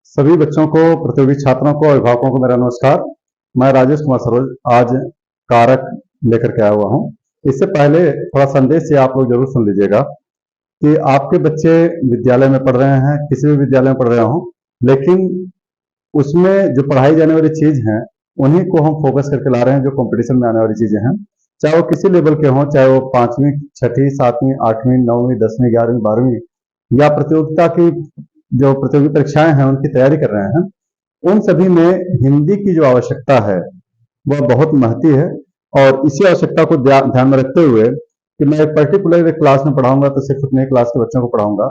सभी बच्चों को, प्रतियोगी छात्रों को, अभिभावकों को मेरा नमस्कार। मैं राजेश कुमार सरोज आज कारक लेकर के आया हुआ हूँ। इससे पहले थोड़ा संदेश ये आप लोग जरूर सुन लीजिएगा कि आपके बच्चे विद्यालय में पढ़ रहे हैं, किसी भी विद्यालय में पढ़ रहे हों, लेकिन उसमें जो पढ़ाई जाने वाली चीज है उन्हीं को हम फोकस करके ला रहे हैं, जो कंपटीशन में आने वाली चीजें हैं, चाहे वो किसी लेवल के हों, चाहे वो 5वीं, 6ठी, 7वीं, 8वीं, 9वीं, 10वीं, 11वीं, 12वीं या प्रतियोगिता की जो प्रतियोगी परीक्षाएं हैं उनकी तैयारी कर रहे हैं। उन सभी में हिंदी की जो आवश्यकता है वह बहुत महती है, और इसी आवश्यकता को ध्यान में रखते हुए कि मैं एक पर्टिकुलर क्लास में पढ़ाऊंगा तो सिर्फ अपने क्लास के बच्चों को पढ़ाऊंगा,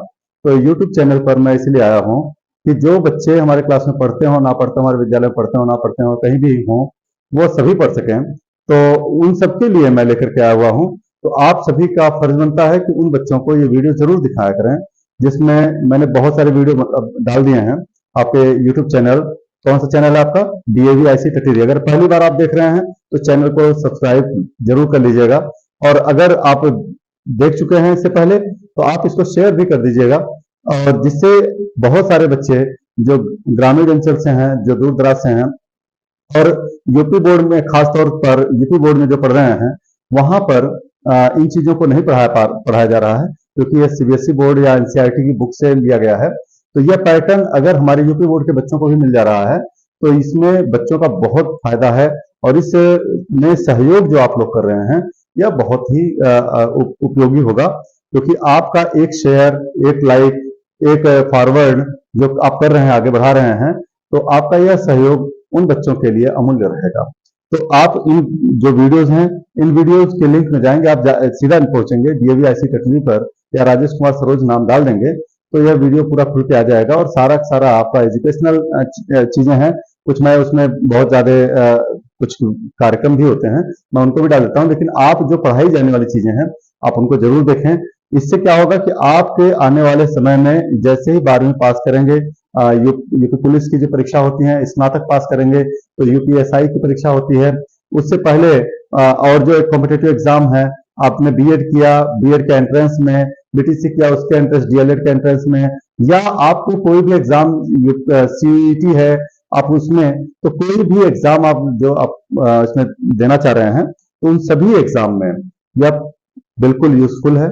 तो यूट्यूब चैनल पर मैं इसलिए आया हूँ कि जो बच्चे हमारे क्लास में पढ़ते हो ना पढ़ते हो, हमारे विद्यालय में पढ़ते हो ना पढ़ते हो, कहीं भी हों, वो सभी पढ़ सकें। तो उन सबके लिए मैं लेकर के आया हुआ हूँ। तो आप सभी का फर्ज बनता है कि उन बच्चों को ये वीडियो जरूर दिखाया करें, जिसमें मैंने बहुत सारे वीडियो मतलब डाल दिए हैं आपके यूट्यूब चैनल। कौन सा चैनल है आपका? DAV IC Tatiri. अगर पहली बार आप देख रहे हैं तो चैनल को सब्सक्राइब जरूर कर लीजिएगा, और अगर आप देख चुके हैं इससे पहले तो आप इसको शेयर भी कर दीजिएगा, और जिससे बहुत सारे बच्चे जो ग्रामीण अंचल से हैं, जो दूर दराज से हैं, और यूपी बोर्ड में, खासतौर पर यूपी बोर्ड में जो पढ़ रहे हैं, वहां पर इन चीजों को नहीं पढ़ाया जा रहा है, क्योंकि यह सीबीएसई बोर्ड या एनसीईआरटी की बुक से लिया गया है। तो यह पैटर्न अगर हमारे यूपी बोर्ड के बच्चों को भी मिल जा रहा है तो इसमें बच्चों का बहुत फायदा है, और इस में सहयोग जो आप लोग कर रहे हैं यह बहुत ही उपयोगी होगा, क्योंकि आपका एक शेयर, एक लाइक, एक फॉरवर्ड जो आप कर रहे हैं, आगे बढ़ा रहे हैं, तो आपका यह सहयोग उन बच्चों के लिए अमूल्य रहेगा। तो आप इन जो वीडियोस हैं, इन वीडियोस के लिंक में जाएंगे, आप सीधा पहुंचेंगे डीएवी आईसी कटनी पर, या राजेश कुमार सरोज नाम डाल देंगे तो यह वीडियो पूरा खुल के आ जाएगा, और सारा सारा आपका एजुकेशनल चीजें हैं। कुछ मैं उसमें बहुत ज्यादा कुछ कार्यक्रम भी होते हैं, मैं उनको भी डाल देता हूँ, लेकिन आप जो पढ़ाई जाने वाली चीजें हैं आप उनको जरूर देखें। इससे क्या होगा कि आपके आने वाले समय में जैसे ही 12वीं पास करेंगे, यूपी पुलिस की जो परीक्षा होती है, स्नातक पास करेंगे तो यूपीएसआई की परीक्षा होती है, उससे पहले और जो एक कॉम्पिटेटिव एग्जाम है, आपने बीएड किया, बीएड के एंट्रेंस में, बीटीसी किया उसके एंट्रेंस, डीएलएड के एंट्रेंस में, या आपको कोई भी एग्जाम, सीईटी है आप उसमें, तो कोई भी एग्जाम आप जो आप इसमें देना चाह रहे हैं, तो उन सभी एग्जाम में यह बिल्कुल यूजफुल है,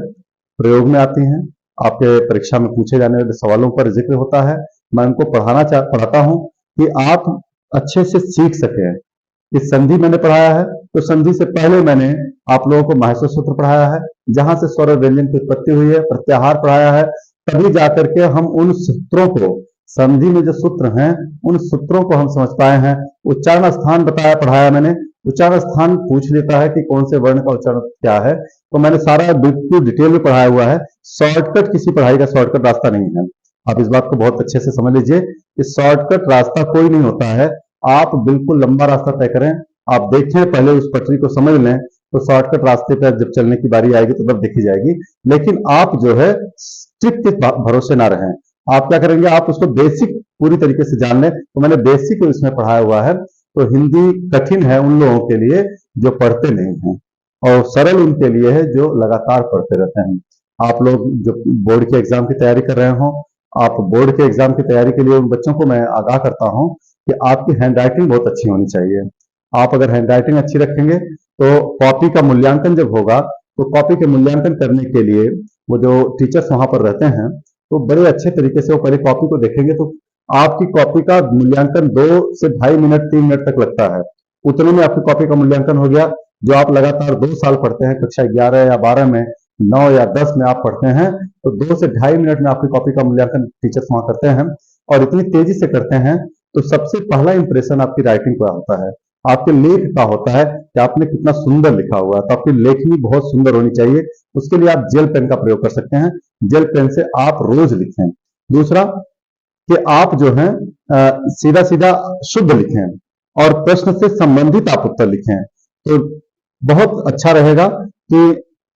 प्रयोग में आती हैं, आपके परीक्षा में पूछे जाने वाले सवालों पर जिक्र होता है। मैं उनको पढ़ाता हूं कि आप अच्छे से सीख सकें। इस संधि मैंने पढ़ाया है, तो संधि से पहले मैंने आप लोगों को महर्षि सूत्र पढ़ाया है, जहां से स्वर और व्यंजन की उत्पत्ति हुई है, प्रत्याहार पढ़ाया है, तभी जाकर के हम उन सूत्रों को, संधि में जो सूत्र हैं उन सूत्रों को हम समझ पाए हैं। उच्चारण स्थान पढ़ाया मैंने। उच्चारण स्थान पूछ लेता है कि कौन से वर्ण का उच्चारण क्या है, तो मैंने सारा बिल्कुल डिटेल में पढ़ाया हुआ है। शॉर्टकट, किसी पढ़ाई का शॉर्टकट रास्ता नहीं है, आप इस बात को बहुत अच्छे से समझ लीजिए कि शॉर्टकट रास्ता कोई नहीं होता है। आप बिल्कुल लंबा रास्ता तय करें, आप देखें, पहले उस पटरी को समझ लें, तो शॉर्टकट रास्ते पर जब चलने की बारी आएगी तो तब देखी जाएगी। लेकिन आप जो है स्ट्रिक्ट के भरोसे ना रहें। आप क्या करेंगे, आप उसको बेसिक पूरी तरीके से जान लें। तो मैंने बेसिक इसमें पढ़ाया हुआ है। तो हिंदी कठिन है उन लोगों के लिए जो पढ़ते नहीं हैं, और सरल उनके लिए है जो लगातार पढ़ते रहते हैं। आप लोग जो बोर्ड के एग्जाम की तैयारी कर रहे हो, आप बोर्ड के एग्जाम की तैयारी के लिए उन बच्चों को मैं आगाह करता हूं कि आपकी हैंड राइटिंग बहुत अच्छी होनी चाहिए। आप अगर हैंड राइटिंग अच्छी रखेंगे तो कॉपी का मूल्यांकन जब होगा, तो कॉपी के मूल्यांकन करने के लिए वो जो टीचर्स वहां पर रहते हैं, तो बड़े अच्छे तरीके से वो पहले कॉपी को देखेंगे, तो आपकी कॉपी का मूल्यांकन 2 से ढाई मिनट, 3 मिनट तक लगता है। उतने में आपकी कॉपी का मूल्यांकन हो गया। जो आप लगातार 2 साल पढ़ते हैं, कक्षा 11 या 12 में, 9 या 10 में आप पढ़ते हैं, तो 2 से ढाई मिनट में आपकी कॉपी का मूल्यांकन टीचर्स वहां करते हैं, और इतनी तेजी से करते हैं। तो सबसे पहला इंप्रेशन आपकी राइटिंग का होता है, आपके लेख का होता है कि आपने कितना सुंदर लिखा हुआ है। तो आपकी लेखनी बहुत सुंदर होनी चाहिए। उसके लिए आप जेल पेन का प्रयोग कर सकते हैं। जेल पेन से आप रोज लिखें। दूसरा कि आप जो है सीधा सीधा शुद्ध लिखें, और प्रश्न से संबंधित आप उत्तर लिखें। तो बहुत अच्छा रहेगा कि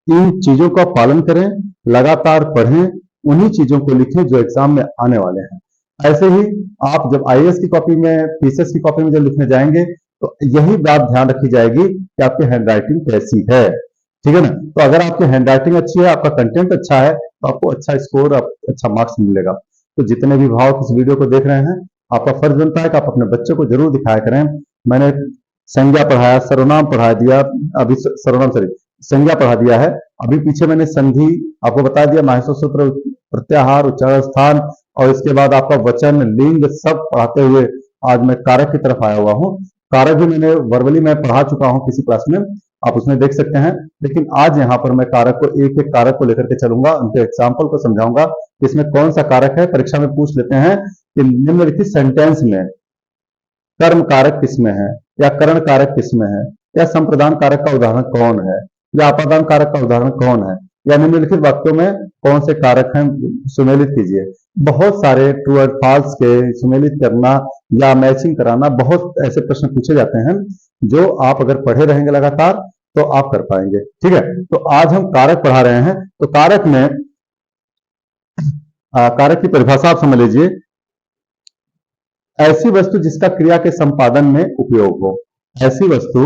इन चीजों का पालन करें, लगातार पढ़ें, उन्हीं चीजों को लिखें जो एग्जाम में आने वाले हैं। ऐसे ही आप जब आईएएस की कॉपी में, पीसीएस की कॉपी में जब लिखने जाएंगे, तो यही बात ध्यान रखी जाएगी कि आपकी हैंड राइटिंग कैसी है। ठीक है ना? तो अगर आपकी हैंड राइटिंग अच्छी है, आपका कंटेंट अच्छा है, तो आपको अच्छा स्कोर, अच्छा मार्क्स मिलेगा। तो जितने भी भाव इस वीडियो को देख रहे हैं, आपका फर्ज बनता है कि आप अपने बच्चे को जरूर दिखाया करें। मैंने संज्ञा पढ़ाया, सर्वनाम पढ़ा दिया, अभी सर्वनाम सॉरी संज्ञा पढ़ा दिया है, अभी पीछे मैंने संधि आपको बता दिया, माहेश्वर सूत्र, प्रत्याहार, उच्चारण स्थान, और इसके बाद आपका वचन, लिंग सब पढ़ाते हुए आज मैं कारक की तरफ आया हुआ हूँ। कारक भी मैंने वर्बली में पढ़ा चुका हूँ किसी क्लास में, आप उसमें देख सकते हैं। लेकिन आज यहाँ पर मैं कारक को एक एक कारक को लेकर के चलूंगा, उनके एग्जाम्पल को समझाऊंगा कि इसमें कौन सा कारक है। परीक्षा में पूछ लेते हैं कि निम्नलिखित सेंटेंस में कर्म कारक किसमें है, या करण कारक किसमें है, या संप्रदान कारक का उदाहरण कौन है, या अपादान कारक का उदाहरण कौन है, या निम्नलिखित वाक्यों में कौन से कारक हैं, सुमेलित कीजिए। बहुत सारे ट्रू और फॉल्स के सुमेलित करना या मैचिंग कराना, बहुत ऐसे प्रश्न पूछे जाते हैं जो आप अगर पढ़े रहेंगे लगातार तो आप कर पाएंगे। ठीक है, तो आज हम कारक पढ़ा रहे हैं। तो कारक में कारक की परिभाषा आप समझ लीजिए, ऐसी वस्तु जिसका क्रिया के संपादन में उपयोग हो। ऐसी वस्तु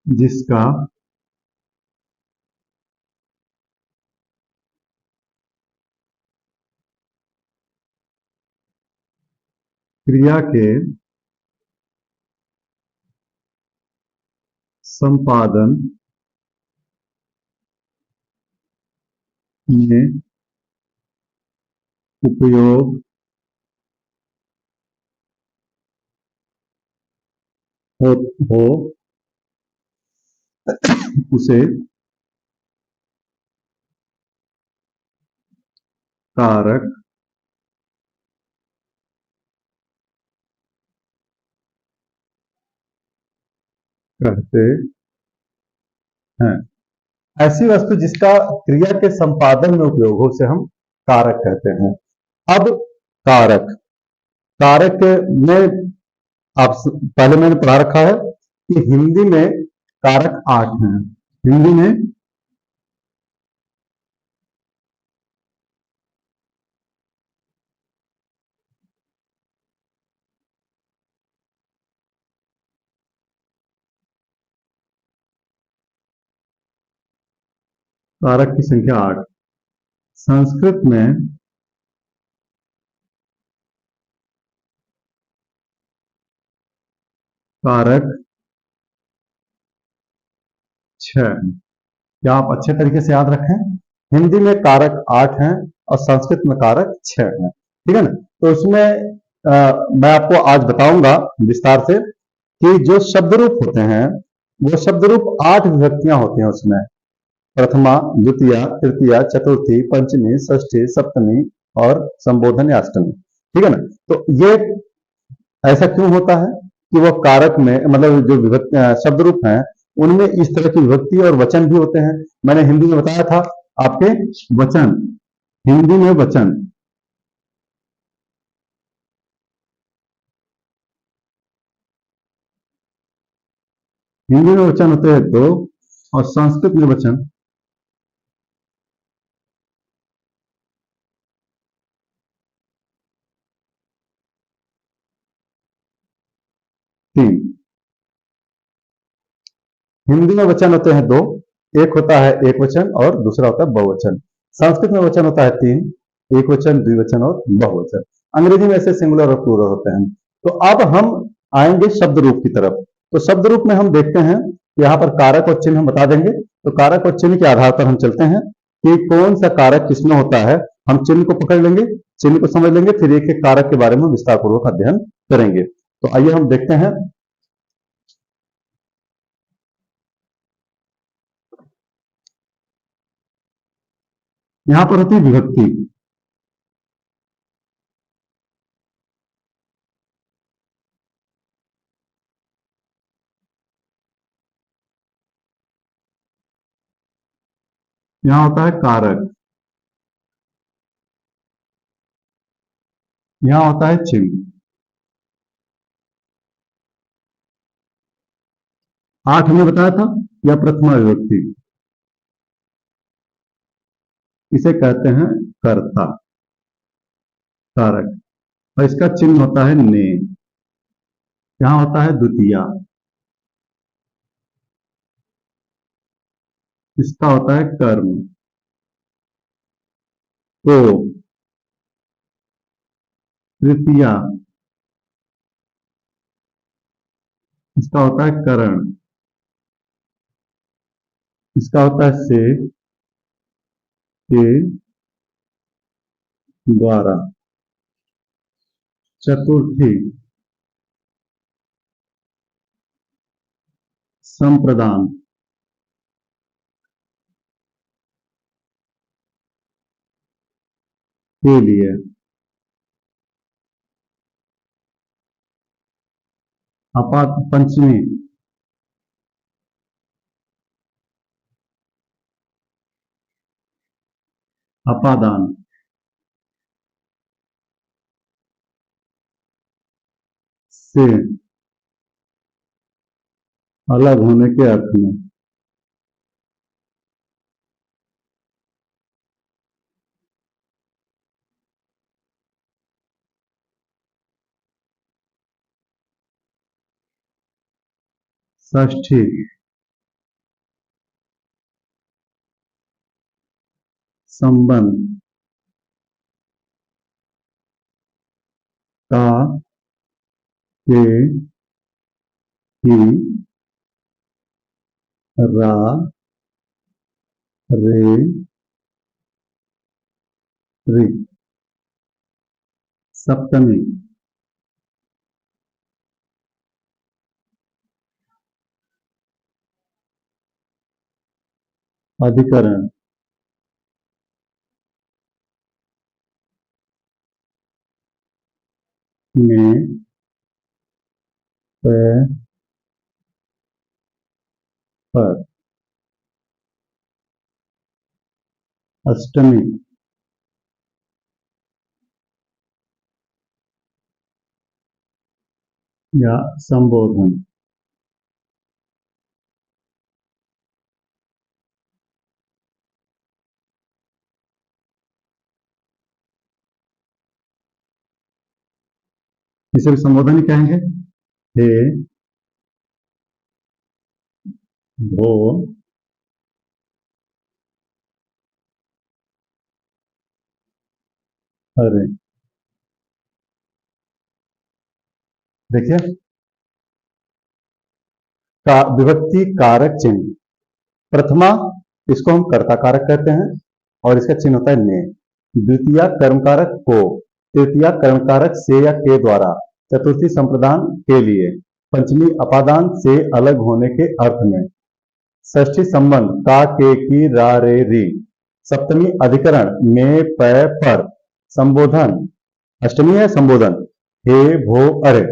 जिसका क्रिया के संपादन में उपयोग हो, हो उसे कारक कहते हैं। ऐसी वस्तु जिसका क्रिया के संपादन में उपयोग हो उसे हम कारक कहते हैं। अब कारक कारक में आप पहले मैंने पढ़ा रखा है कि हिंदी में कारक 8 हैं। हिंदी में कारक की संख्या 8। संस्कृत में कारक 6 हैं। क्या आप अच्छे तरीके से याद रखें? हिंदी में कारक 8 हैं और संस्कृत में कारक 6 हैं। ठीक है ना? तो उसमें मैं आपको आज बताऊंगा विस्तार से कि जो शब्द रूप होते हैं वो शब्द रूप 8 विभक्तियां होती हैं उसमें। प्रथमा, द्वितीया, तृतीया, चतुर्थी, पंचमी, षष्ठी, सप्तमी और संबोधन या अष्टमी। ठीक है ना? तो ये ऐसा क्यों होता है कि वो कारक में मतलब जो विभक्ति शब्द रूप हैं उनमें इस तरह की विभक्ति और वचन भी होते हैं। मैंने हिंदी में बताया था आपके वचन, हिंदी में वचन, हिंदी में वचन होते हैं 2 और संस्कृत में वचन 3। हिंदी में वचन होते हैं 2, एक होता है एक वचन और दूसरा होता है बहुवचन। संस्कृत में वचन होता है 3, एक वचन, द्विवचन और बहुवचन। अंग्रेजी में ऐसे सिंगुलर और प्लूरल होते हैं। तो अब हम आएंगे शब्द रूप की तरफ। तो शब्द रूप में हम देखते हैं यहाँ पर कारक और चिन्ह हम बता देंगे। तो कारक और चिन्ह के आधार पर हम चलते हैं कि कौन सा कारक किसमें होता है। हम चिन्ह को पकड़ लेंगे, चिन्ह को समझ लेंगे, फिर एक एक कारक के बारे में विस्तार पूर्वक अध्ययन करेंगे। तो आइए हम देखते हैं। यहाँ पर होती है विभक्ति। यहाँ होता है कारक, यहाँ होता है चिन्ह। 8 हमने बताया था, या प्रथमा विभक्ति, इसे कहते हैं कर्ता, कारक। और इसका चिन्ह होता है ने। यहां होता है द्वितीया, इसका होता है कर्म। तो तृतीया, इसका होता है करण, इसका होता है से के द्वारा। चतुर्थी संप्रदान, के लिए। पंचमी अपादान, से अलग होने के अर्थ में। षष्ठी संबंध का के ही रा रे रि। सप्तमी अधिकरण में पर। अष्टमी या संबोधन। इसे भी संबोधन ही कहेंगे। हे भो हरे। देखिए विभक्ति कारक चिन्ह। प्रथमा, इसको हम कर्ता कारक कहते हैं और इसका चिन्ह होता है ने। द्वितीय कर्म कारक को। तृतीया कर्म कारक से या के द्वारा। चतुर्थी संप्रदान के लिए। पंचमी अपादान से अलग होने के अर्थ में। षष्ठी संबंध का के की रा रे री। सप्तमी अधिकरण में पर। संबोधन अष्टमी है संबोधन हे भो अरे।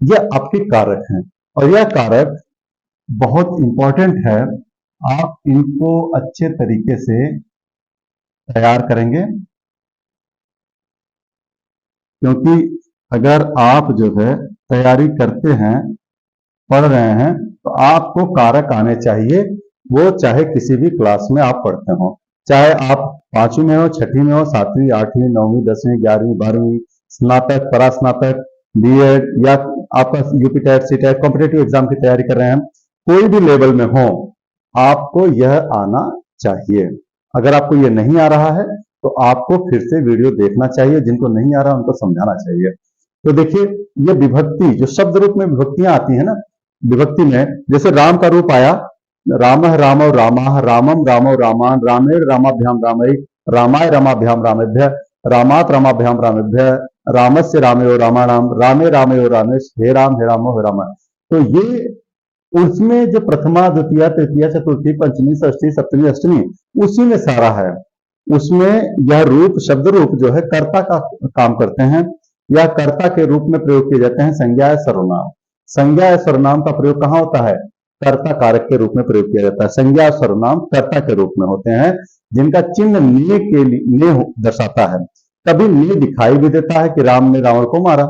यह आपके कारक हैं और यह कारक बहुत इंपॉर्टेंट है। आप इनको अच्छे तरीके से तैयार करेंगे, क्योंकि अगर आप जो है तैयारी करते हैं, पढ़ रहे हैं, तो आपको कारक आने चाहिए। वो चाहे किसी भी क्लास में आप पढ़ते हो, चाहे आप 5वीं में हो, 6वीं में हो, 7वीं, 8वीं, 9वीं, 10वीं, 11वीं, 12वीं, स्नातक, परास्नातक, बीएड या आपका UP TET, CTET competitive exam की तैयारी कर रहे हैं, कोई भी लेवल में हो, आपको यह आना चाहिए। अगर आपको यह नहीं आ रहा है तो आपको फिर से वीडियो देखना चाहिए, जिनको नहीं आ रहा उनको समझाना चाहिए। तो देखिए, ये विभक्ति जो शब्द रूप में विभक्तियां आती है ना, विभक्ति में जैसे राम का रूप आया, राम रामो रामा, रामम रामो रामान, रामेण रामाभ्याम रामई, रामाय रामाभ्याम रामेभ्य, रामात रामाभ्याम रामेभ्य, रामस्य रामयो रामाणाम, रामे रामयो रामेश, हे रामो हे रामा। तो ये उसमें जो प्रथमा, द्वितीय, तृतीय, चतुर्थी, पंचमी, षष्ठी, सप्तमी, अष्टमी, उसी में सारा है। उसमें यह रूप, शब्द रूप जो है कर्ता का काम करते हैं या कर्ता के रूप में प्रयोग किए जाते हैं। संज्ञा या सर्वनाम। संज्ञा या सर्वनाम का प्रयोग कहां होता है? कर्ता कारक के रूप में प्रयोग किया जाता है। संज्ञा और सर्वनाम कर्ता के रूप में होते हैं, जिनका चिन्ह ने के लिए ने दर्शाता है। कभी ने दिखाई भी देता है कि राम ने रावण को मारा,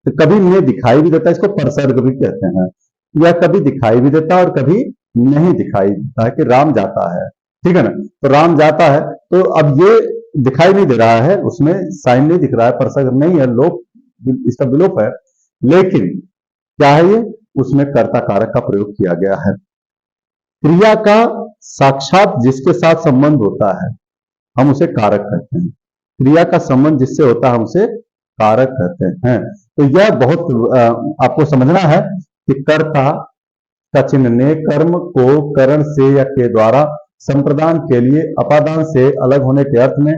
तो कभी ने दिखाई भी देता है, इसको परसर्ग भी कहते हैं। या कभी दिखाई भी देता है और कभी नहीं दिखाई देता है कि राम जाता है, ठीक है ना। तो राम जाता है, तो अब ये दिखाई नहीं दे रहा है, उसमें साइन नहीं दिख रहा है, परसर्ग नहीं है, लोप इसका विलोप है, लेकिन क्या है ये, उसमें कर्ता कारक का प्रयोग किया गया है। क्रिया का साक्षात जिसके साथ संबंध होता है हम उसे कारक कहते हैं। क्रिया का संबंध जिससे होता है हम उसे कारक कहते हैं। तो यह बहुत आपको समझना है कि कर्ता का चिन्ह ने कर्म को करण से या के द्वारा संप्रदान के लिए अपादान से अलग होने के अर्थ में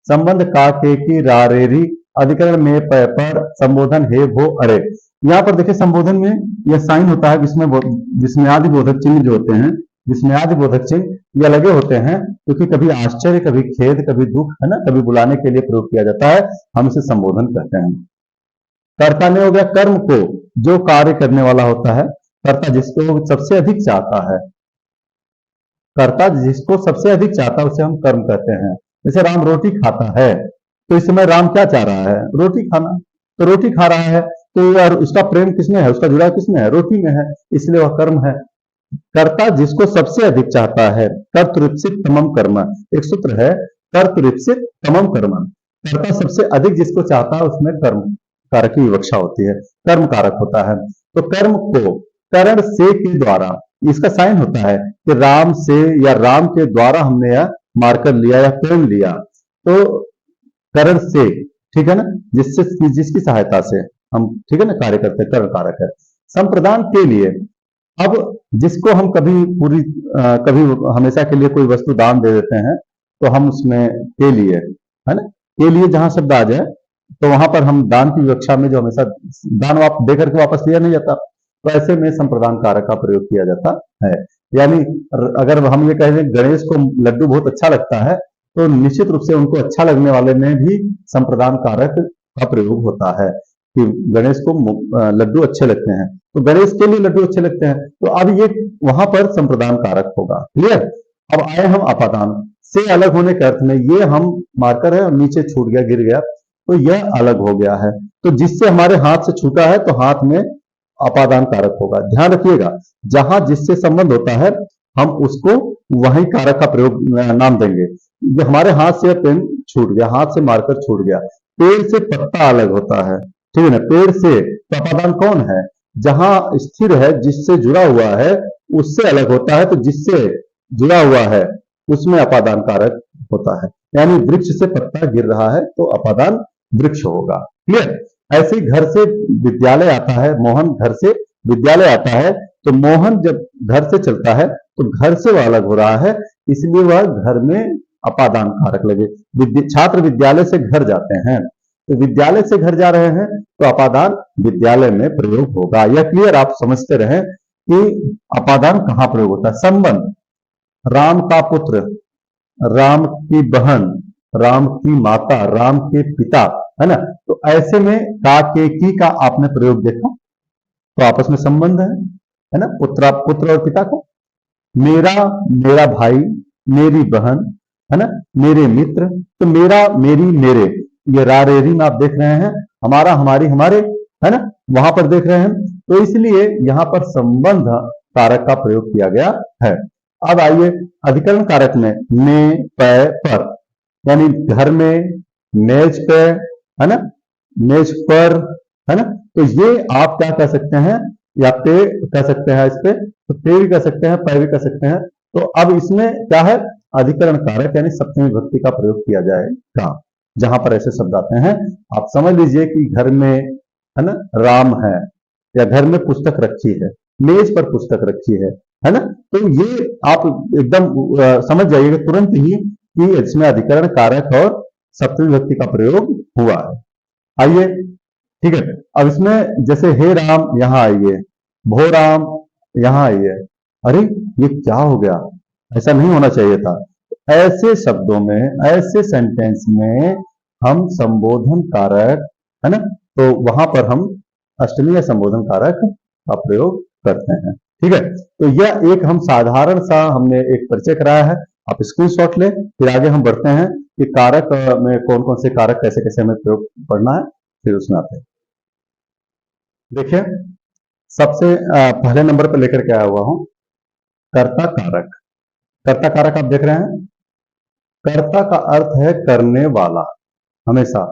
संबंध का के की रारेरी अधिकरण में पर संबोधन हे भो अरे। यहाँ पर देखिए संबोधन में यह साइन होता है जिसमें आदि बोधक चिन्ह जो होते हैं, जिसमें आदि बोधक चिन्ह ये लगे होते हैं, क्योंकि कभी आश्चर्य, कभी खेद, कभी दुख, है ना, कभी बुलाने के लिए प्रयोग किया जाता है, हम इसे संबोधन कहते हैं। कर्ता ने हो गया कर्म को जो कार्य करने वाला होता है, कर्ता जिसको सबसे अधिक चाहता है, कर्ता जिसको सबसे अधिक चाहता है उसे हम कर्म कहते हैं। जैसे राम रोटी खाता है, तो इस समय राम क्या चाह रहा है, रोटी खाना, तो रोटी खा रहा है, तो यार उसका प्रेम किसमें है, उसका जुड़ाव किसमें है, रोटी में है, इसलिए वह कर्म है। कर्ता जिसको सबसे अधिक चाहता है, कर्तृप्सित तमम कर्म, एक सूत्र है कर्तृप्सित तमम कर्म, कर्ता सबसे अधिक जिसको चाहता है उसमें कर्म कारक की विवक्षा होती है, कर्म कारक होता है। तो कर्म को करण से के द्वारा, इसका साइन होता है कि राम से या राम के द्वारा हमने यह मार्कर लिया या पेन लिया, तो करण से, ठीक है ना, जिससे जिसकी सहायता से हम, ठीक है ना, कार्य करते हैं, करण कारक है। संप्रदान के लिए, अब जिसको हम कभी हमेशा के लिए कोई वस्तु दान दे देते हैं, तो हम उसमें के लिए, है ना, के लिए जहां शब्द आ जाए तो वहां पर हम दान की विवक्षा में जो हमेशा दान दे करके वापस लिया नहीं जाता, तो ऐसे में संप्रदान कारक का प्रयोग किया जाता है। यानी अगर हम ये कहें गणेश को लड्डू बहुत अच्छा लगता है, तो निश्चित रूप से उनको अच्छा लगने वाले में भी संप्रदान कारक का प्रयोग होता है कि गणेश को लड्डू अच्छे लगते हैं, तो गणेश के लिए लड्डू अच्छे लगते हैं, तो अब ये वहां पर संप्रदान कारक होगा। क्लियर। अब आए हम अपादान से अलग होने के अर्थ में, ये हम मार्कर है और नीचे छूट गया, गिर गया, तो यह अलग हो गया है, तो जिससे हमारे हाथ से छूटा है तो हाथ में अपादान कारक होगा। ध्यान रखिएगा, जहां जिससे संबंध होता है हम उसको वही कारक का प्रयोग नाम देंगे। हमारे हाथ से पेन छूट गया, हाथ से मार्कर छूट गया, पेड़ से पत्ता अलग होता है, ठीक है ना, पेड़ से, तो अपादान कौन है, जहां स्थिर है, जिससे जुड़ा हुआ है उससे अलग होता है, तो जिससे जुड़ा हुआ है उसमें अपादान कारक होता है। यानी वृक्ष से पत्ता गिर रहा है तो अपादान वृक्ष होगा। क्लियर। ऐसे ही घर से विद्यालय आता है, मोहन घर से विद्यालय आता है, तो मोहन जब घर से चलता है तो घर से वह अलग हो रहा है, इसलिए वह घर में अपादान कारक लगे। छात्र विद्यालय से घर जाते हैं, तो विद्यालय से घर जा रहे हैं तो अपादान विद्यालय में प्रयोग होगा। यह क्लियर, आप समझते रहे कि अपादान कहां प्रयोग होता है। संबंध, राम का पुत्र, राम की बहन, राम की माता, राम के पिता, है ना, तो ऐसे में का के की का आपने प्रयोग देखा, तो आपस में संबंध है ना, पुत्र और पिता को। मेरा भाई, मेरी बहन, है ना, मेरे मित्र, तो मेरा, मेरी, मेरे, ये रारेरी में आप देख रहे हैं, हमारा, हमारी, हमारे, है ना, वहां पर देख रहे हैं, तो इसलिए यहां पर संबंध कारक का प्रयोग किया गया है। अब आइए अधिकरण कारक में पर, यानी घर में, मेज पे, है ना, मेज पर, है ना, तो ये आप क्या कह सकते हैं, या पे कह सकते हैं, इस पे तो पे भी कह सकते हैं, पै भी कह सकते हैं। तो अब इसमें क्या है, अधिकरण कारक यानी सप्तमी विभक्ति का प्रयोग किया जाएगा जहां पर ऐसे शब्द आते हैं। आप समझ लीजिए कि घर में, है ना, राम है, या घर में पुस्तक रखी है, मेज पर पुस्तक रखी है ना, तो ये आप एकदम समझ जाइएगा तुरंत ही कि इसमें अधिकरण कारक और सप्तमी विभक्ति का प्रयोग हुआ है। आइए, ठीक है, अब इसमें जैसे हे राम यहां आइए, भो राम यहां आइए, अरे ये क्या हो गया, ऐसा नहीं होना चाहिए था। ऐसे शब्दों में, ऐसे सेंटेंस में हम संबोधन कारक, है ना, तो वहां पर हम अष्टमी या संबोधन कारक का प्रयोग करते हैं। ठीक है, तो यह एक हम साधारण सा हमने एक परिचय कराया है, आप स्क्रीनशॉट लें, फिर आगे हम बढ़ते हैं कि कारक में कौन कौन से कारक कैसे कैसे हमें प्रयोग पढ़ना है, फिर उसमें आते हैं। देखिए, सबसे पहले नंबर पर लेकर के आया हुआ हूं कर्ता कारक। कर्ता कारक आप देख रहे हैं, कर्ता का अर्थ है करने वाला। हमेशा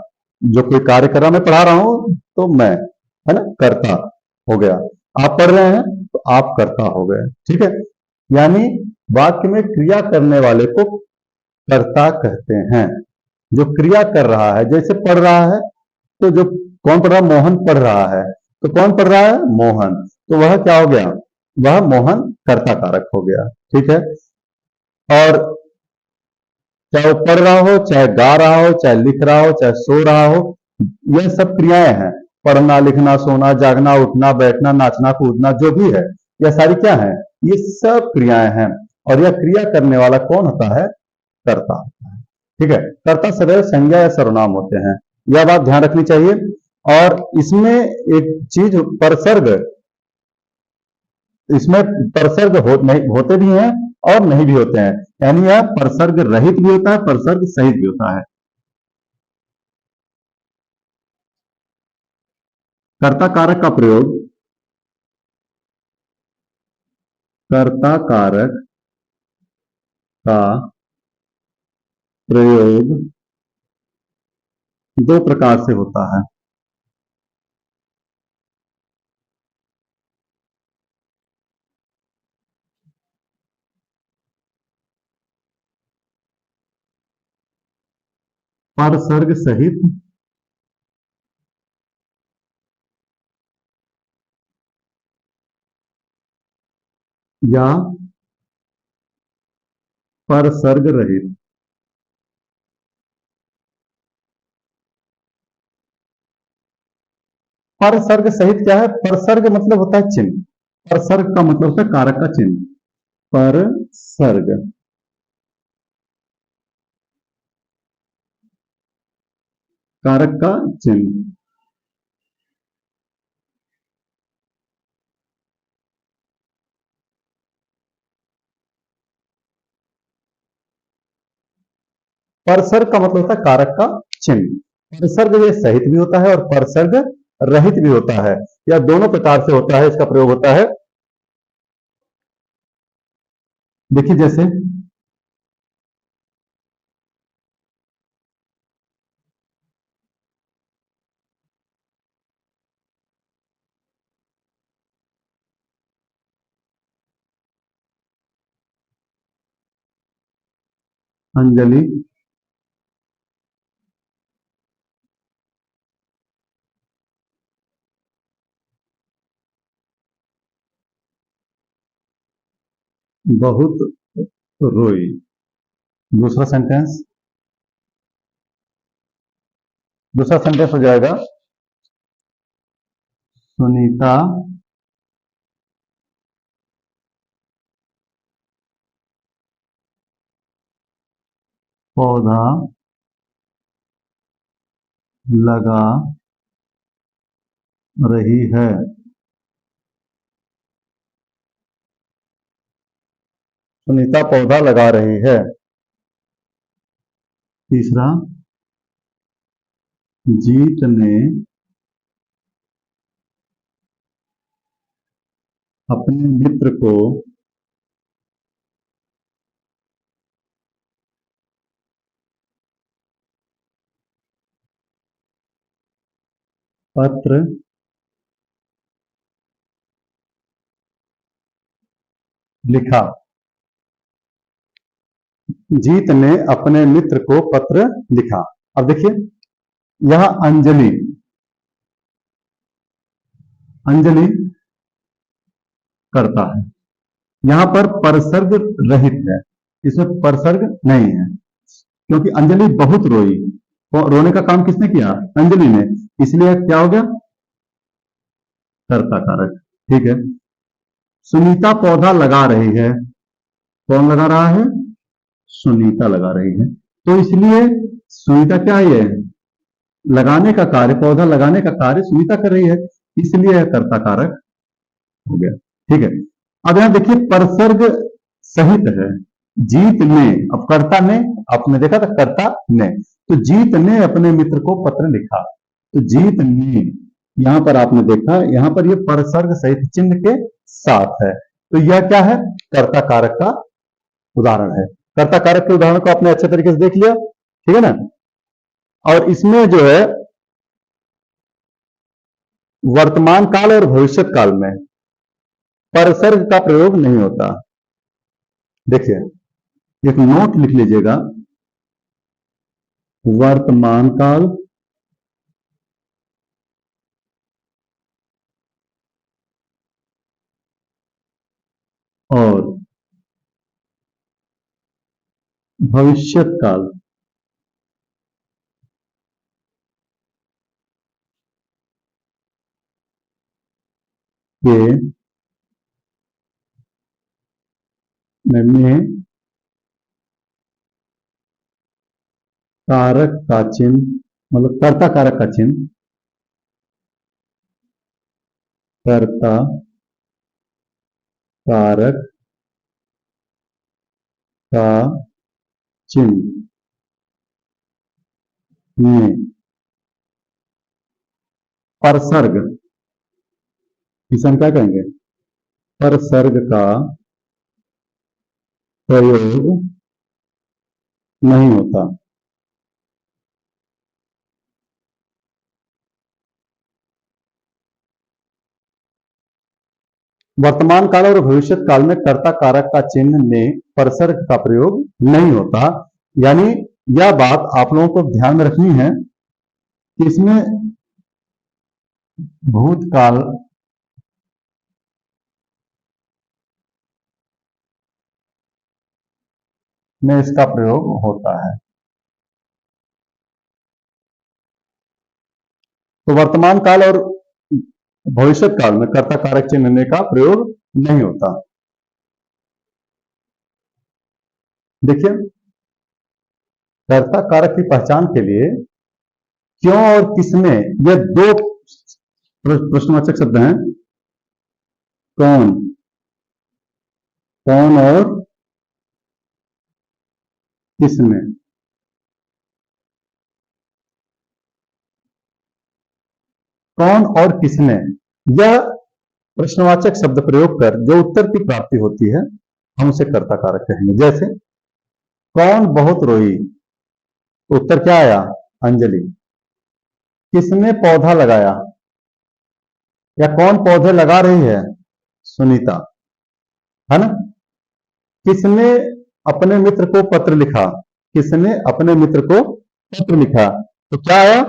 जो कोई कार्य कर रहा, मैं पढ़ा रहा हूं तो मैं, है ना, कर्ता हो गया। आप पढ़ रहे हैं तो आप कर्ता हो गए। ठीक है, यानी वाक्य में क्रिया करने वाले को कर्ता कहते हैं। जो क्रिया कर रहा है, जैसे पढ़ रहा है, तो जो कौन पढ़ रहा है, मोहन पढ़ रहा है, तो कौन पढ़ रहा है, मोहन, तो वह क्या हो गया, वह मोहन कर्ता कारक हो गया। ठीक है, और चाहे वो पढ़ रहा हो, चाहे गा रहा हो, चाहे लिख रहा हो, चाहे सो रहा हो, यह सब क्रियाएं हैं। पढ़ना, लिखना, सोना, जागना, उठना, बैठना, नाचना, कूदना, जो भी है, यह सारी क्या है, ये सब क्रियाएं हैं। और यह क्रिया करने वाला कौन होता है, कर्ता होता है। ठीक है, कर्ता सदैव संज्ञा या सर्वनाम होते हैं, यह बात ध्यान रखनी चाहिए। और इसमें एक चीज, परसर्ग, इसमें परसर्ग नहीं होते भी हैं और नहीं भी होते हैं, यानी यह परसर्ग रहित भी होता है, परसर्ग सहित भी होता है। कर्ता कारक का प्रयोग, कर्ता कारक का प्रयोग दो प्रकार से होता है। परसर्ग सहित या परसर्ग रहित। परसर्ग सहित क्या है, परसर्ग मतलब होता है चिन्ह, परसर्ग का मतलब होता है कारक का चिन्ह, परसर्ग, कारक का चिन्ह। परसर्ग का मतलब होता है कारक का चिन्ह। परसर्ग ये सहित भी होता है और परसर्ग रहित भी होता है, या दोनों प्रकार से होता है, इसका प्रयोग होता है। देखिए जैसे अंजलि बहुत रोई। दूसरा सेंटेंस, दूसरा सेंटेंस हो जाएगा, सुनीता पौधा लगा रही है। सुनीता पौधा लगा रही है। तीसरा, जीत ने अपने मित्र को पत्र लिखा। जीत ने अपने मित्र को पत्र लिखा। अब देखिए, यह अंजलि, अंजलि करता है, यहां पर परसर्ग रहित है, इसमें परसर्ग नहीं है, क्योंकि अंजलि बहुत रोई, तो रोने का काम किसने किया, अंजलि ने, इसलिए क्या हो गया, कर्ता कारक। ठीक है, सुनीता पौधा लगा रही है, कौन लगा रहा है, सुनीता लगा रही है, तो इसलिए सुनीता क्या है, लगाने का कार्य, पौधा लगाने का कार्य सुनीता कर रही है, इसलिए यह कर्ता कारक हो गया। ठीक है, अब यहां देखिए परसर्ग सहित है, जीत ने, अब कर्ता ने, आपने देखा था कर्ता ने, तो जीत ने अपने मित्र को पत्र लिखा, तो जीत ने, यहां पर आपने देखा, यहां पर ये परसर्ग सहित चिन्ह के साथ है, तो यह क्या है, कर्ता कारक का उदाहरण है। कर्ता कारक के उदाहरण को आपने अच्छे तरीके से देख लिया, ठीक है ना। और इसमें जो है वर्तमान काल और भविष्य काल में परसर्ग का प्रयोग नहीं होता। देखिए, एक नोट लिख लीजिएगा, वर्तमान काल और भविष्य काल के में कारक का चिन्ह, मतलब कर्ता कारक का चिन्ह, कर्ता कारक का चिन्ह में परसर्ग, इसे हम क्या कहेंगे, परसर्ग का प्रयोग नहीं होता। वर्तमान काल और भविष्य काल में कर्ता कारक का चिन्ह में परसर्ग का प्रयोग नहीं होता। यानी यह बात आप लोगों को ध्यान में रखनी है कि इसमें भूतकाल में इसका प्रयोग होता है। तो वर्तमान काल और भविष्य काल में कर्ता कारक चिन्ह का प्रयोग नहीं होता। देखिए, कर्ता कारक की पहचान के लिए क्यों और किसमें, ये दो प्रश्नवाचक शब्द हैं। कौन, कौन और किसमें। कौन और किसने, यह प्रश्नवाचक शब्द प्रयोग कर जो उत्तर की प्राप्ति होती है हम उसे कर्ता कारक कहेंगे। जैसे कौन बहुत रोई, उत्तर क्या आया, अंजलि। किसने पौधा लगाया, या कौन पौधे लगा रही है, सुनीता, है ना। किसने अपने मित्र को पत्र लिखा, किसने अपने मित्र को पत्र लिखा, तो क्या आया,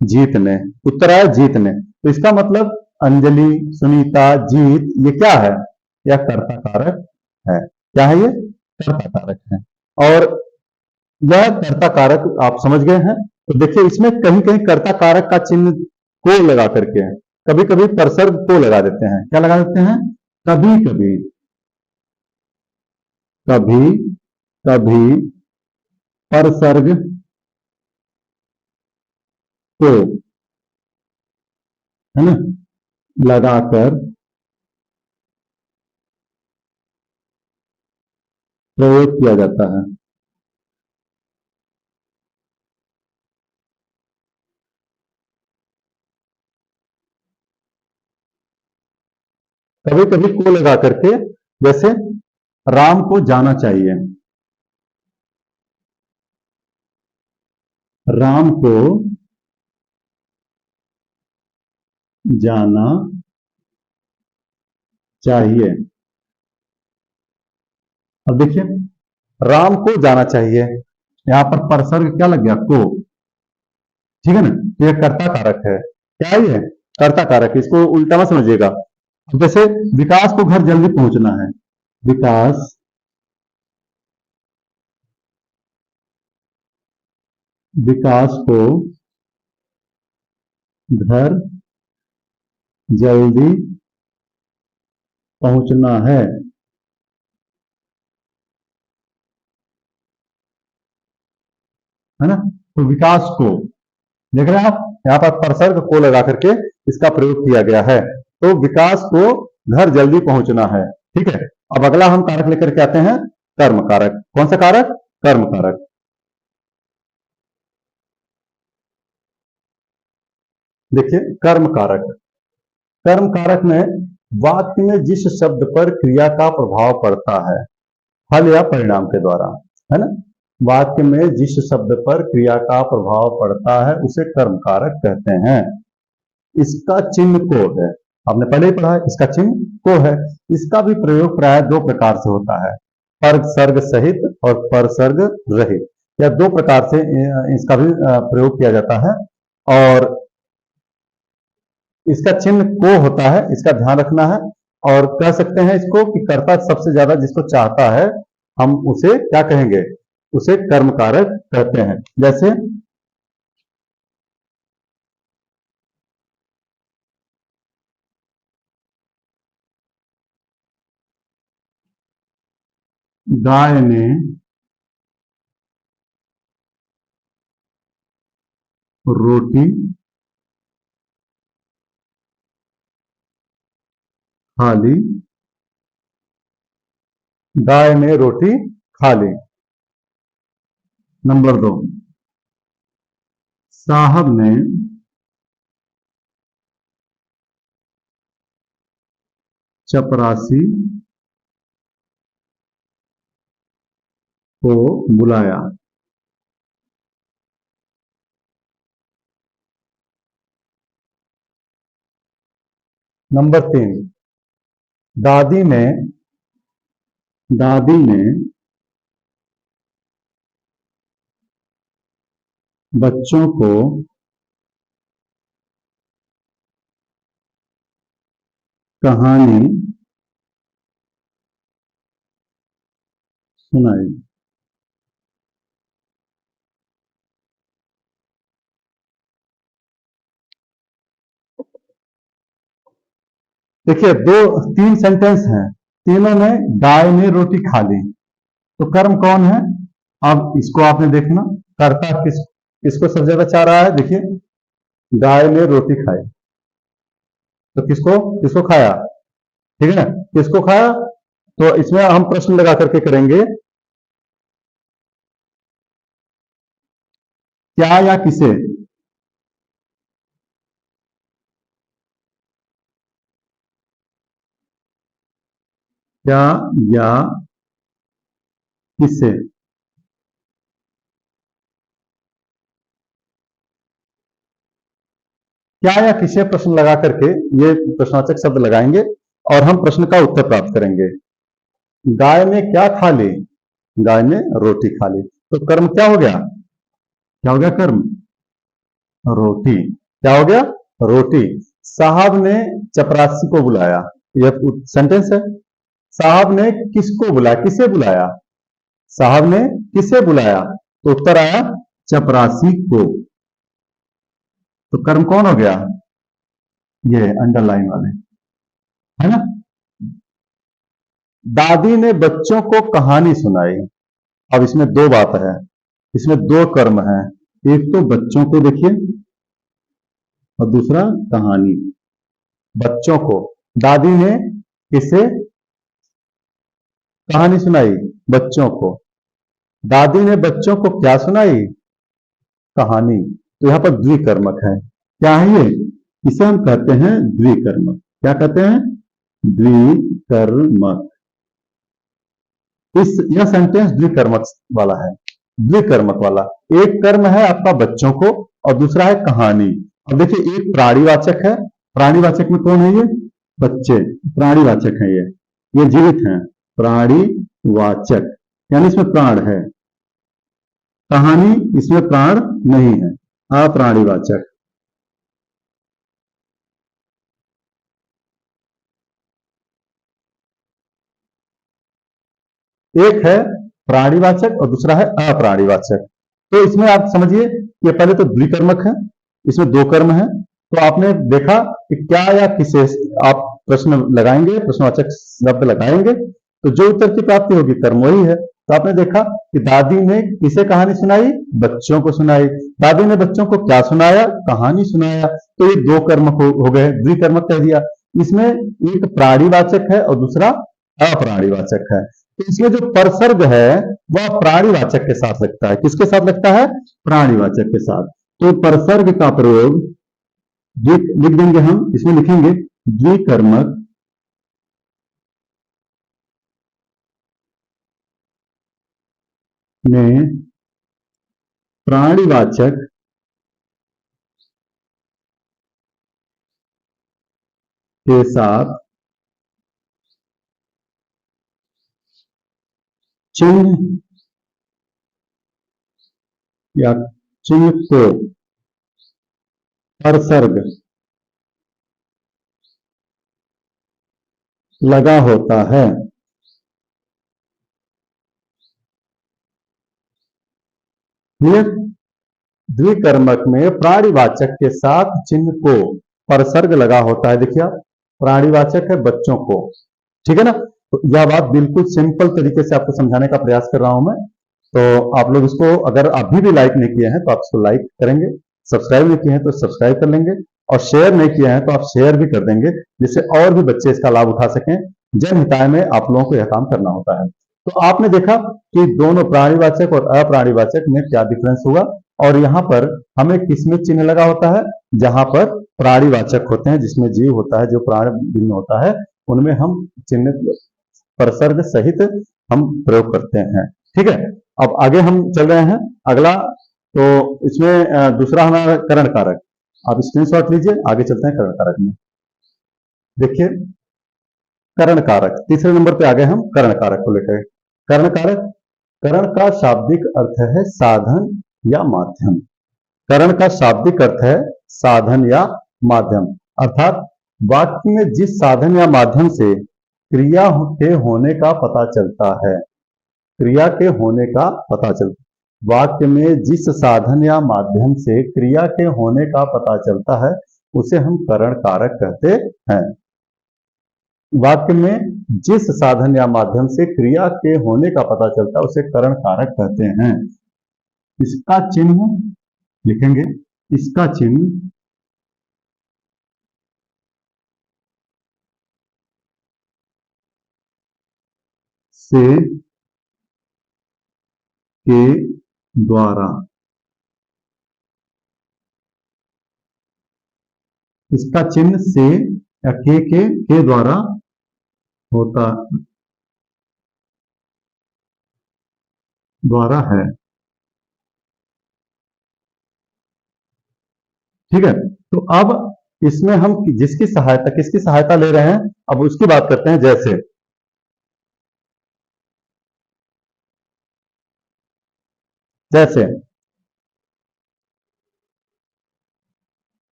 जीत ने, उत्तर आया जीत ने। तो इसका मतलब अंजलि, सुनीता, जीत, ये क्या है, यह कर्ता कारक है। क्या है, ये कर्ता कारक है। और यह कर्ता कारक आप समझ गए हैं। तो देखिए, इसमें कहीं कहीं कर्ता कारक का चिन्ह को लगा करके, कभी कभी परसर्ग को लगा देते हैं। क्या लगा देते हैं, कभी कभी, कभी कभी परसर्ग को, है ना, लगाकर प्रयोग किया जाता है। कभी कभी को लगा करके, जैसे राम को जाना चाहिए, राम को जाना चाहिए। अब देखिए, राम को जाना चाहिए, यहां पर परसर्ग क्या लग गया, को, ठीक है ना। तो ये कर्ता कारक है। क्या है ये, कर्ता कारक है। इसको उल्टा मत समझिएगा। अब जैसे विकास को घर जल्दी पहुंचना है, विकास विकास को घर जल्दी पहुंचना है ना। तो विकास को, देख रहे हैं आप, यहाँ पर परसर्ग को लगा करके इसका प्रयोग किया गया है। तो विकास को घर जल्दी पहुंचना है, ठीक है। अब अगला हम कारक लेकर के आते हैं, कर्म कारक। कौन सा कारक, कर्म कारक। देखिए, कर्म कारक, कर्म कारक में वाक्य में जिस शब्द पर क्रिया का प्रभाव पड़ता है फल या परिणाम के द्वारा, है ना। वाक्य में जिस शब्द पर क्रिया का प्रभाव पड़ता है उसे कर्म कारक कहते हैं। इसका चिन्ह को है, आपने पहले ही पढ़ा है, इसका चिन्ह को है। इसका भी प्रयोग प्राय दो प्रकार से होता है, पर सर्ग सहित और पर सर्ग रहित, या दो प्रकार से इसका भी प्रयोग किया जाता है। और इसका चिन्ह को होता है, इसका ध्यान रखना है। और कह सकते हैं इसको कि कर्ता सबसे ज्यादा जिसको चाहता है, हम उसे क्या कहेंगे, उसे कर्म कारक कहते हैं। जैसे गाय ने रोटी खा ली, गाय ने रोटी खा ली। नंबर 2, साहब ने चपरासी को बुलाया। नंबर 3, दादी ने बच्चों को कहानी सुनाई। देखिए, दो तीन सेंटेंस हैं, तीनों में गाय ने रोटी खा ली, तो कर्म कौन है? अब इसको आपने देखना, कर्ता किसको सबसे ज्यादा चाह रहा है। देखिए, गाय ने रोटी खाई, तो किसको किसको खाया, ठीक है, किसको खाया? तो इसमें हम प्रश्न लगा करके करेंगे, क्या या किसे? क्या या किसे? क्या या किसे प्रश्न लगा करके ये प्रश्नवाचक शब्द लगाएंगे और हम प्रश्न का उत्तर प्राप्त करेंगे। गाय ने क्या खा ली? गाय ने रोटी खा ली। तो कर्म क्या हो गया? क्या हो गया कर्म? रोटी। क्या हो गया? रोटी। साहब ने चपरासी को बुलाया, यह सेंटेंस है। साहब ने किसको बुलाया, किसे बुलाया? साहब ने किसे बुलाया? तो उत्तर आया चपरासी को। तो कर्म कौन हो गया? ये अंडरलाइन वाले, है ना। दादी ने बच्चों को कहानी सुनाई। अब इसमें दो बात है, इसमें दो कर्म है। एक तो बच्चों को देखिए और दूसरा कहानी। बच्चों को दादी ने किसे कहानी सुनाई? बच्चों को। दादी ने बच्चों को क्या सुनाई? कहानी। तो यहां पर द्विकर्मक है। क्या है ये? इसे हम कहते हैं द्विकर्मक। क्या कहते हैं? द्विकर्मक। यह सेंटेंस द्विकर्मक वाला है, द्विकर्मक वाला। एक कर्म है आपका बच्चों को और दूसरा है कहानी। अब देखिए, एक प्राणीवाचक है, प्राणीवाचक में कौन है ये? बच्चे प्राणीवाचक है, ये जीवित हैं। प्राणीवाचक यानी इसमें प्राण है। कहानी, इसमें प्राण नहीं है, अप्राणीवाचक। एक है प्राणीवाचक और दूसरा है अप्राणीवाचक। तो इसमें आप समझिए कि पहले तो द्विकर्मक है, इसमें दो कर्म है। तो आपने देखा कि क्या या किसे आप प्रश्न लगाएंगे, प्रश्नवाचक शब्द लगाएंगे, तो जो उत्तर की प्राप्ति होगी कर्म वही है। तो आपने देखा कि दादी ने किसे कहानी सुनाई? बच्चों को सुनाई। दादी ने बच्चों को क्या सुनाया? कहानी सुनाया। तो ये दो कर्म हो गए, द्विकर्मक कह दिया। इसमें एक प्राणीवाचक है और दूसरा अप्राणीवाचक है। तो इसमें जो परसर्ग है वह प्राणीवाचक के साथ लगता है। किसके साथ लगता है? प्राणीवाचक के साथ। तो परसर्ग का प्रयोग लिख देंगे, हम इसमें लिखेंगे द्विकर्मक में प्राणीवाचक के साथ चिन्ह या चिन्ह को परसर्ग लगा होता है। द्विकर्मक में प्राणीवाचक के साथ चिन्ह को परसर्ग लगा होता है। देखिए प्राणीवाचक है बच्चों को, ठीक है ना। तो यह बात बिल्कुल सिंपल तरीके से आपको समझाने का प्रयास कर रहा हूं मैं। तो आप लोग इसको अगर अभी भी लाइक नहीं किए हैं तो आप इसको लाइक करेंगे, सब्सक्राइब नहीं किए हैं तो सब्सक्राइब कर लेंगे, और शेयर नहीं किए हैं तो आप शेयर भी कर देंगे, जिससे और भी बच्चे इसका लाभ उठा सकें। जनहिताय में आप लोगों को यह काम करना होता है। तो आपने देखा कि दोनों प्राणीवाचक और अप्राणीवाचक में क्या डिफरेंस हुआ, और यहां पर हमें किसमें चिन्ह लगा होता है, जहां पर प्राणीवाचक होते हैं, जिसमें जीव होता है, जो प्राण भिन्न होता है, उनमें हम चिन्ह परसर्ग सहित हम प्रयोग करते हैं। ठीक है, अब आगे हम चल रहे हैं अगला। तो इसमें दूसरा हमारा करण कारक, आप स्क्रीनशॉट लीजिए, आगे चलते हैं करण कारक में। देखिए करण कारक तीसरे नंबर पे आ गए हम करण कारक को लेकर। करण कारक, करण का शाब्दिक अर्थ है साधन या माध्यम। करण का शाब्दिक अर्थ है साधन या माध्यम, अर्थात वाक्य में जिस साधन या माध्यम से क्रिया के होने का पता चलता है, क्रिया के होने का पता चलता, वाक्य में जिस साधन या माध्यम से क्रिया के होने का पता चलता है उसे हम करण कारक कहते हैं। वाक्य में जिस साधन या माध्यम से क्रिया के होने का पता चलता है उसे करण कारक कहते हैं। इसका चिन्ह लिखेंगे, इसका चिन्ह से के द्वारा, इसका चिन्ह से या के द्वारा होता, द्वारा है। ठीक है, तो अब इसमें हम जिसकी सहायता, किसकी सहायता ले रहे हैं, अब उसकी बात करते हैं। जैसे जैसे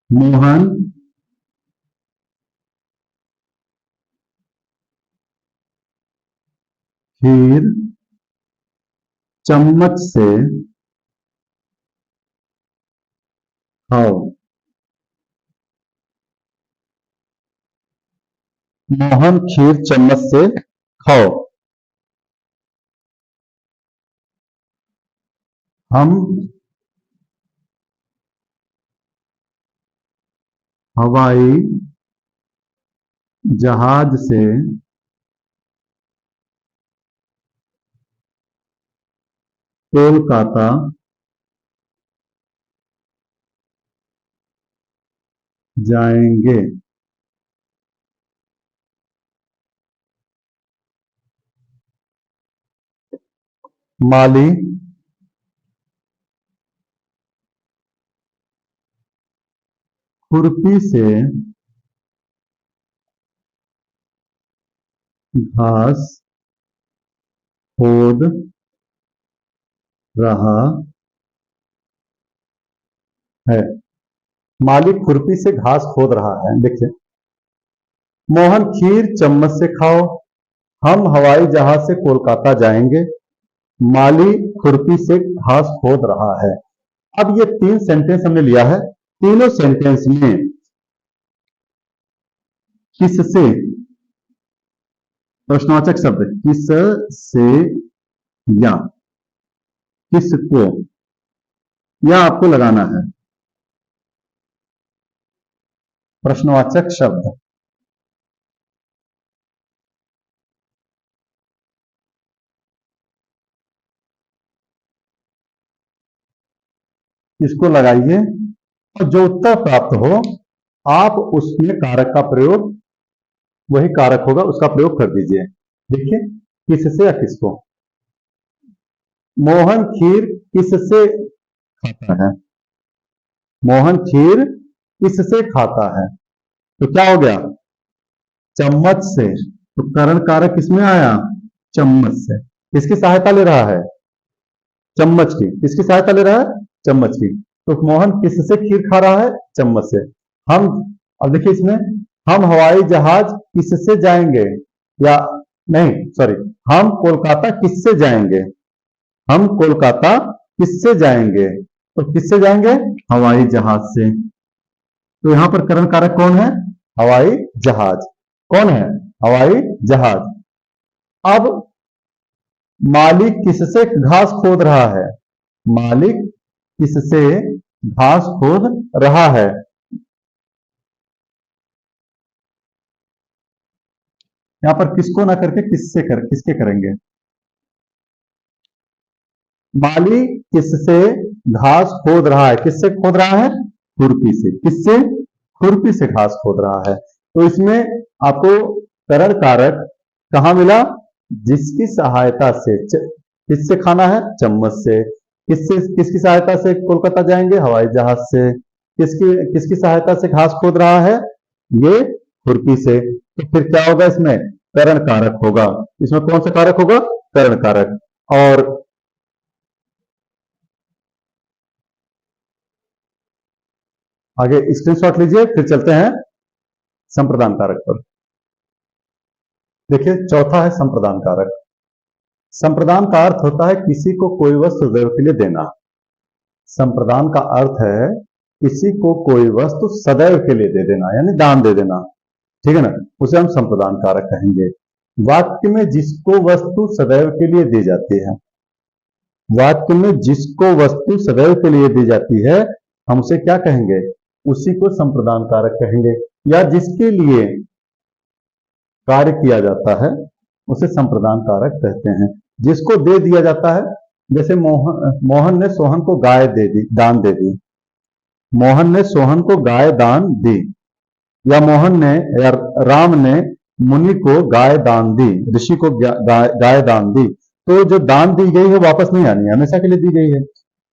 मोहन खीर चम्मच से खाओ। मोहन खीर चम्मच से खाओ। हम हवाई जहाज से कोलकाता जाएंगे। माली खुरपी से घास खोद रहा है। मालिक खुरपी से घास खोद रहा है। देखिए, मोहन खीर चम्मच से खाओ, हम हवाई जहाज से कोलकाता जाएंगे, माली खुरपी से घास खोद रहा है। अब ये तीन सेंटेंस हमने लिया है, तीनों सेंटेंस में किससे, प्रश्नवाचक शब्द किस से या किसको, या आपको लगाना है प्रश्नवाचक शब्द। इसको लगाइए और जो उत्तर प्राप्त हो आप उसमें कारक का प्रयोग, वही कारक होगा उसका प्रयोग कर दीजिए। देखिए किससे या किसको, मोहन खीर किससे खाता है, मोहन खीर किससे खाता है, तो क्या हो गया, चम्मच से। तो करण कारक किसमें आया, चम्मच से। किसकी सहायता ले रहा है, चम्मच की। किसकी सहायता ले रहा है, चम्मच की। तो मोहन किससे खीर खा रहा है, चम्मच से। हम, अब देखिए इसमें, हम हवाई जहाज किससे जाएंगे, या नहीं सॉरी, हम कोलकाता किससे जाएंगे, हम कोलकाता किससे जाएंगे। तो किससे जाएंगे, हवाई जहाज से। तो यहां पर करण कारक कौन है, हवाई जहाज। कौन है, हवाई जहाज। अब मालिक किससे घास खोद रहा है, मालिक किससे घास खोद रहा है। यहां पर किसको ना करके किसके करेंगे। माली किससे घास खोद रहा है, किससे खोद रहा है, खुरपी से। किससे, खुरपी से घास खोद रहा है। तो इसमें आपको करण कारक कहां मिला, जिसकी सहायता से किससे खाना है, चम्मच से। किससे, किसकी सहायता से कोलकाता जाएंगे, हवाई जहाज से। किसकी किसकी सहायता से घास खोद रहा है, ये खुरपी से। तो फिर क्या होगा, इसमें करण कारक होगा। इसमें कौन सा कारक होगा, करण कारक। और आगे स्क्रीनशॉट लीजिए, फिर चलते हैं संप्रदान कारक पर। देखिए चौथा है संप्रदान कारक। संप्रदान का अर्थ होता है किसी को कोई वस्तु सदैव के लिए देना। संप्रदान का अर्थ है किसी को कोई वस्तु सदैव के लिए दे देना, यानी दान दे देना। ठीक है ना, उसे हम संप्रदान कारक कहेंगे। वाक्य में जिसको वस्तु सदैव के लिए दी जाती है, वाक्य में जिसको वस्तु सदैव के लिए दी जाती है, हम उसे क्या कहेंगे, उसी को संप्रदान कारक कहेंगे। या जिसके लिए कार्य किया जाता है उसे संप्रदान कारक कहते हैं। जिसको दे दिया जाता है, जैसे मोहन ने सोहन को गाय दे दी, दान दे दी। मोहन ने सोहन को गाय दान दी, या मोहन ने या राम ने मुनि को गाय दान दी, ऋषि को गाय दान दी। तो जो दान दी गई है वापस नहीं आनी है, हमेशा के लिए दी गई है।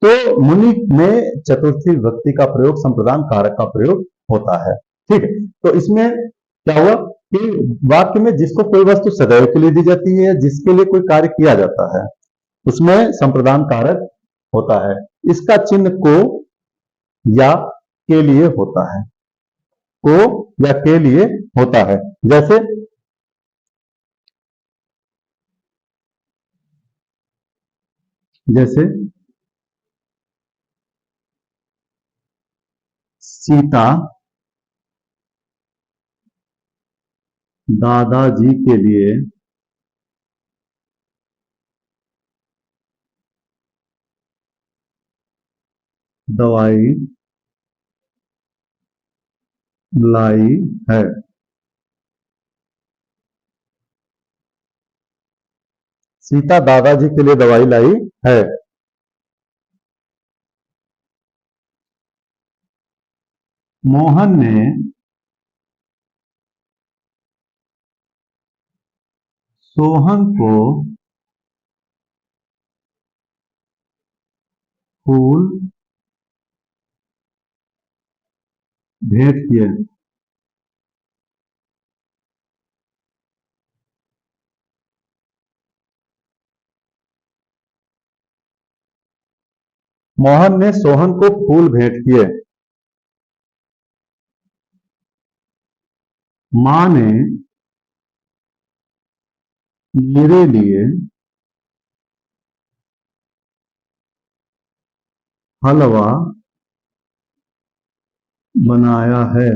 तो मुनि में चतुर्थी विभक्ति का प्रयोग संप्रदान कारक का प्रयोग होता है। ठीक है, तो इसमें क्या हुआ कि वाक्य में जिसको कोई वस्तु सदैव के लिए दी जाती है, जिसके लिए कोई कार्य किया जाता है, उसमें संप्रदान कारक होता है। इसका चिन्ह को या के लिए होता है, को या के लिए होता है। जैसे जैसे सीता दादाजी के लिए दवाई लाई है। सीता दादाजी के लिए दवाई लाई है। मोहन ने सोहन को फूल भेंट किए। मोहन ने सोहन को फूल भेंट किए। मां ने मेरे लिए हलवा बनाया है।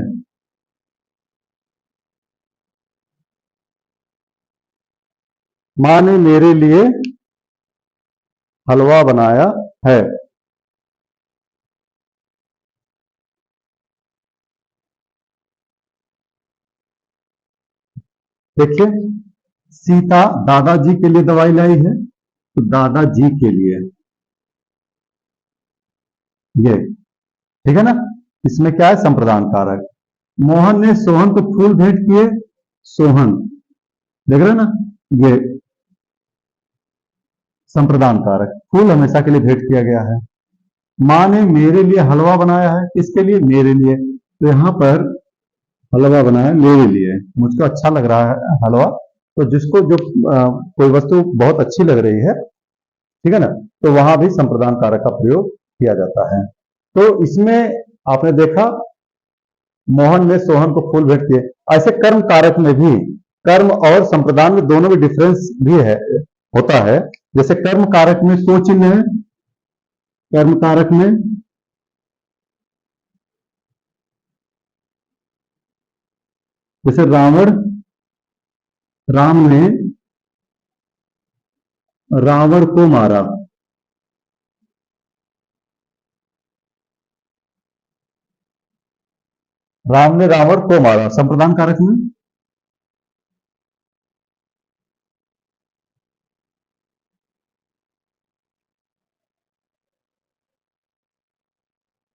मां ने मेरे लिए हलवा बनाया है। देखिए, सीता दादाजी के लिए दवाई लाई है, तो दादाजी के लिए ये, ठीक है ना। इसमें क्या है, संप्रदान कारक। मोहन ने सोहन को फूल भेंट किए, सोहन, देख रहे हैं ना, ये संप्रदान कारक। फूल हमेशा के लिए भेंट किया गया है। मां ने मेरे लिए हलवा बनाया है, किसके लिए, मेरे लिए। तो यहां पर हलवा बनाया, ले भी लिए, मुझको अच्छा लग रहा है हलवा। तो जिसको जो कोई वस्तु बहुत अच्छी लग रही है, ठीक है ना, तो वहां भी संप्रदान कारक का प्रयोग किया जाता है। तो इसमें आपने देखा, मोहन ने सोहन को फूल भेंट किए। ऐसे कर्म कारक में भी, कर्म और संप्रदान में दोनों में डिफरेंस भी है, होता है। जैसे कर्म कारक में सो चिन्ह है, कर्म कारक में जैसे राम ने रावण को मारा, राम ने रावण को मारा, संप्रदान कारक में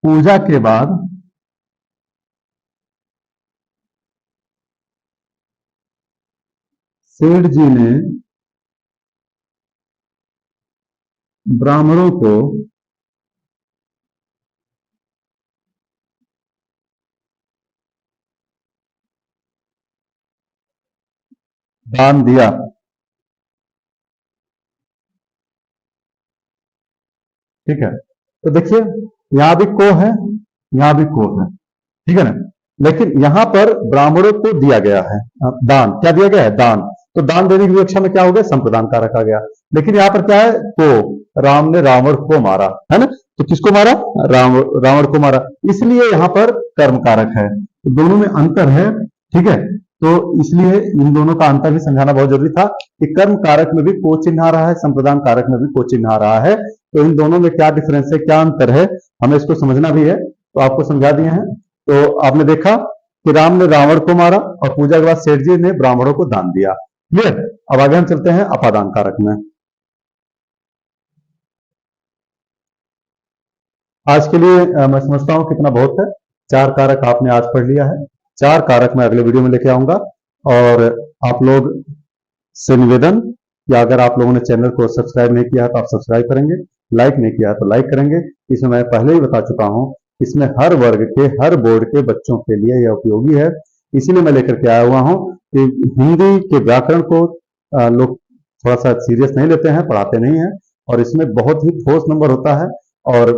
पूजा के बाद सेठ जी ने ब्राह्मणों को दान दिया। ठीक है, तो देखिए, यहां भी को है, यहां भी को है, ठीक है ना। लेकिन यहां पर ब्राह्मणों को दिया गया है दान। क्या दिया गया है? दान। तो दान देने की विवक्षा में क्या हो गया? संप्रदान कारक आ गया। लेकिन यहां पर क्या है? को, राम ने रावण को मारा, है ना। तो किसको मारा? रावण को मारा, इसलिए यहां पर कर्म कारक है। तो दोनों में अंतर है, ठीक है। तो इसलिए इन दोनों का अंतर भी समझाना बहुत जरूरी था कि कर्म कारक में भी को चिन्ह आ रहा है, संप्रदान कारक में भी को चिन्ह आ रहा है। तो इन दोनों में क्या डिफरेंस है, क्या अंतर है, हमें इसको समझना भी है। तो आपको समझा दिए हैं। तो आपने देखा कि राम ने रावण को मारा और पूजा के बाद सेठ जी ने ब्राह्मणों को दान दिया। क्लियर। अब आगे हम चलते हैं अपादान कारक में। आज के लिए मैं समझता हूं कितना बहुत है। 4 कारक आपने आज पढ़ लिया है। 4 कारक मैं अगले वीडियो में लेके आऊंगा। और आप लोग से निवेदन कि अगर आप लोगों ने चैनल को सब्सक्राइब नहीं किया है तो आप सब्सक्राइब करेंगे, लाइक नहीं किया है तो लाइक करेंगे। इसमें मैं पहले ही बता चुका हूं, इसमें हर वर्ग के, हर बोर्ड के बच्चों के लिए यह उपयोगी है। इसीलिए मैं लेकर के आया हुआ हूं कि हिंदी के व्याकरण को लोग थोड़ा सा सीरियस नहीं लेते हैं, पढ़ाते नहीं हैं, और इसमें बहुत ही ठोस नंबर होता है और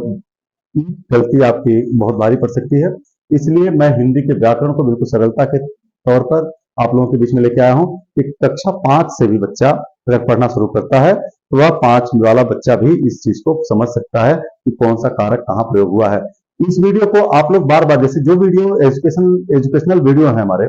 गलती आपकी बहुत भारी पड़ सकती है। इसलिए मैं हिंदी के व्याकरण को बिल्कुल सरलता के तौर पर आप लोगों के बीच में लेके आया हूं कि कक्षा 5 से भी बच्चा अगर पढ़ना शुरू करता है तो वह 5 वाला बच्चा भी इस चीज को समझ सकता है कि कौन सा कारक कहाँ प्रयोग हुआ है। इस वीडियो को आप लोग बार बार, जैसे जो वीडियो एजुकेशनल वीडियो है हमारे,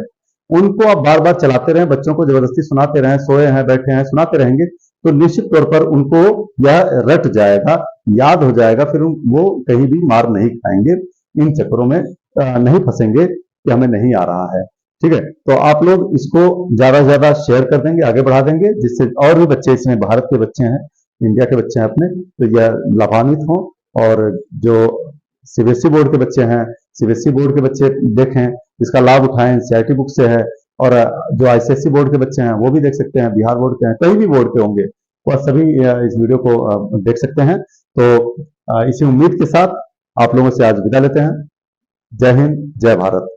उनको आप बार बार चलाते रहें, बच्चों को जबरदस्ती सुनाते रहें, सोए हैं बैठे हैं सुनाते रहेंगे, तो निश्चित तौर पर उनको यह रट जाएगा, याद हो जाएगा। फिर वो कहीं भी मार नहीं खाएंगे, इन चक्करों में नहीं फंसेंगे कि हमें नहीं आ रहा है। ठीक है, तो आप लोग इसको ज्यादा से ज्यादा शेयर कर देंगे, आगे बढ़ा देंगे, जिससे और भी बच्चे, इसमें भारत के बच्चे हैं, इंडिया के बच्चे हैं अपने, तो यह लाभान्वित हों। और जो सीबीएसई बोर्ड के बच्चे हैं, सीबीएसई बोर्ड के बच्चे देखें, इसका लाभ उठाएं, सीआईटी बुक से है। और जो आईसीएसई बोर्ड के बच्चे हैं वो भी देख सकते हैं, बिहार बोर्ड के हैं, कहीं भी बोर्ड के होंगे, वह सभी इस वीडियो को देख सकते हैं। तो इसी उम्मीद के साथ आप लोगों से आज विदा लेते हैं। जय हिंद, जय भारत।